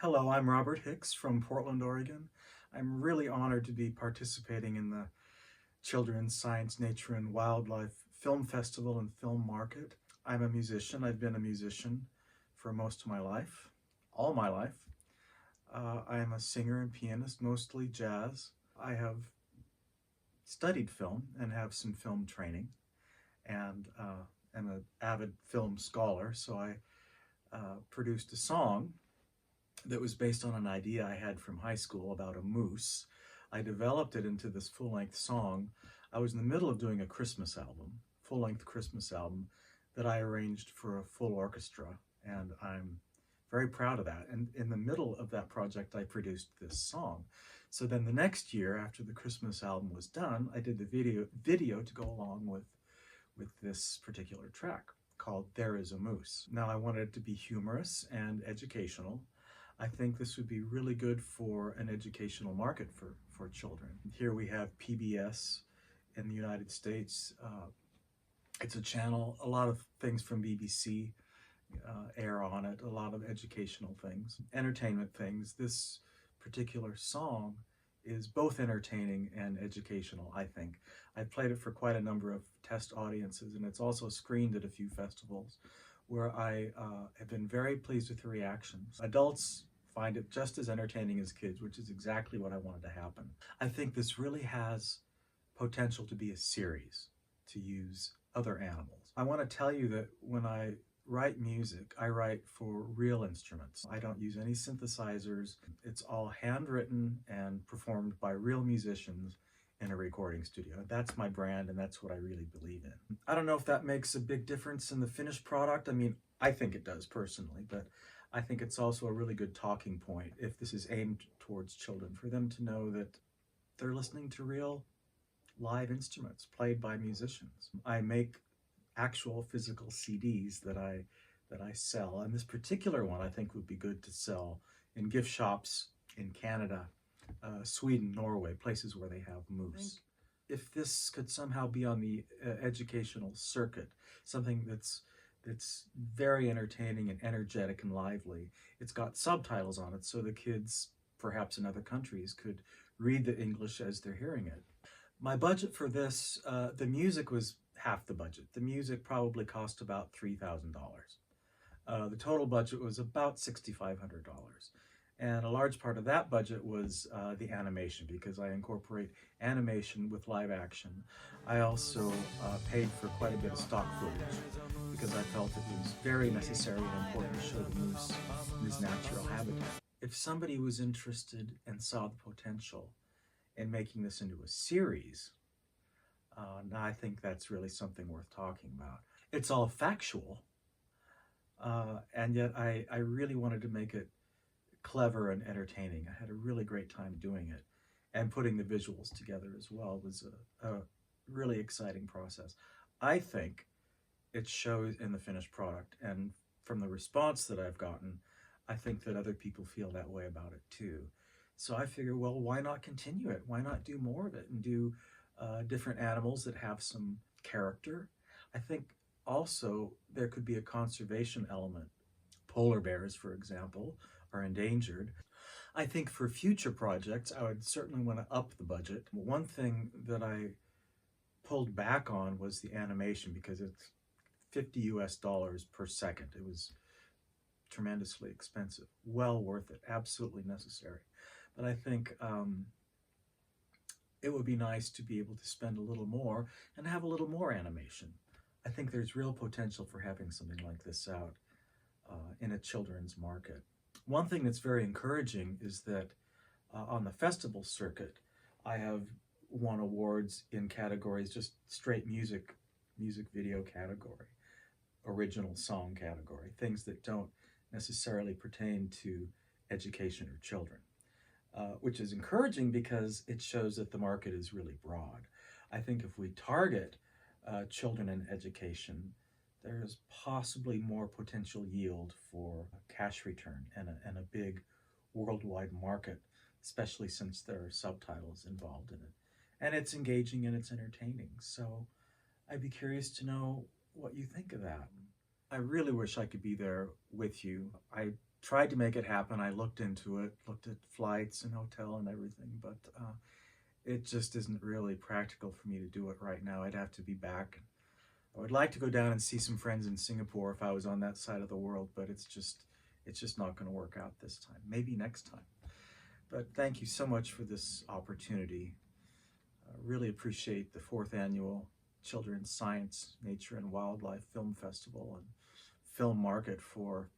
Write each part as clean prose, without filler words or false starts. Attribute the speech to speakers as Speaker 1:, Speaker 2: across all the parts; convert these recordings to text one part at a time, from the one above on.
Speaker 1: Hello, I'm Robert Hicks from Portland, Oregon. I'm really honored to be participating in the Children's Science, Nature, and Wildlife Film Festival and Film Market. I'm a musician. I've been a musician for most of my life, all my life. I am a singer and pianist, mostly jazz. I have studied film and have some film training, and am an avid film scholar, so I produced a song that was based on an idea I had from high school about a moose. I developed it into this full-length song. I was in the middle of doing a Christmas album, full-length Christmas album, that I arranged for a full orchestra, and I'm very proud of that. And in the middle of that project, I produced this song. So then the next year, after the Christmas album was done, I did the video to go along with this particular track called There Is a Moose. Now I wanted it to be humorous and educational. I think this would be really good for an educational market for children. Here we have PBS in the United States. It's a channel, a lot of things from BBC air on it, a lot of educational things, entertainment things. This particular song is both entertaining and educational, I think. I've played it for quite a number of test audiences, and it's also screened at a few festivals where I have been very pleased with the reactions. Adults find it just as entertaining as kids, which is exactly what I wanted to happen. I think this really has potential to be a series, to use other animals. I want to tell you that when I write music, I write for real instruments. I don't use any synthesizers. It's all handwritten and performed by real musicians in a recording studio. That's my brand, and that's what I really believe in. I don't know if that makes a big difference in the finished product. I mean, I think it does personally, but I think it's also a really good talking point if this is aimed towards children, for them to know that they're listening to real live instruments played by musicians. I make actual physical CDs that I sell, and this particular one I think would be good to sell in gift shops in Canada, Sweden, Norway, places where they have moose. If this could somehow be on the educational circuit, something that's very entertaining and energetic and lively. It's got subtitles on it so the kids, perhaps in other countries, could read the English as they're hearing it. My budget for this, the music was half the budget. The music probably cost about $3,000. The total budget was about $6,500. And a large part of that budget was the animation, because I incorporate animation with live action. I also paid for quite a bit of stock footage because I felt it was very necessary and important to show the moose in his natural habitat. If somebody was interested and saw the potential in making this into a series, now I think that's really something worth talking about. It's all factual, and yet I really wanted to make it clever and entertaining. I had a really great time doing it, and putting the visuals together as well was a really exciting process. I think it shows in the finished product, and from the response that I've gotten, I think that other people feel that way about it too. So I figure, well, why not continue it? Why not do more of it and do different animals that have some character? I think also there could be a conservation element. Polar bears, for example, are endangered. I think for future projects, I would certainly want to up the budget. One thing that I pulled back on was the animation, because it's $50 per second. It was tremendously expensive. Well worth it, absolutely necessary. But I think it would be nice to be able to spend a little more and have a little more animation. I think there's real potential for having something like this out in a children's market. One thing that's very encouraging is that on the festival circuit, I have won awards in categories, just straight music video category, original song category, things that don't necessarily pertain to education or children, which is encouraging because it shows that the market is really broad. I think if we target children and education, there's possibly more potential yield for a cash return and a big worldwide market, especially since there are subtitles involved in it. And it's engaging and it's entertaining. So I'd be curious to know what you think of that. I really wish I could be there with you. I tried to make it happen. I looked into it, looked at flights and hotel and everything, but it just isn't really practical for me to do it right now. I'd have to be back. I would like to go down and see some friends in Singapore if I was on that side of the world, but it's just not going to work out this time. Maybe next time. But thank you so much for this opportunity. Really appreciate the 4th annual Children's Science, Nature and Wildlife Film Festival and film market for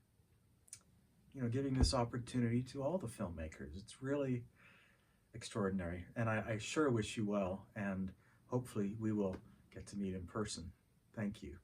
Speaker 1: giving this opportunity to all the filmmakers. It's really extraordinary, and I sure wish you well, and hopefully we will get to meet in person. Thank you.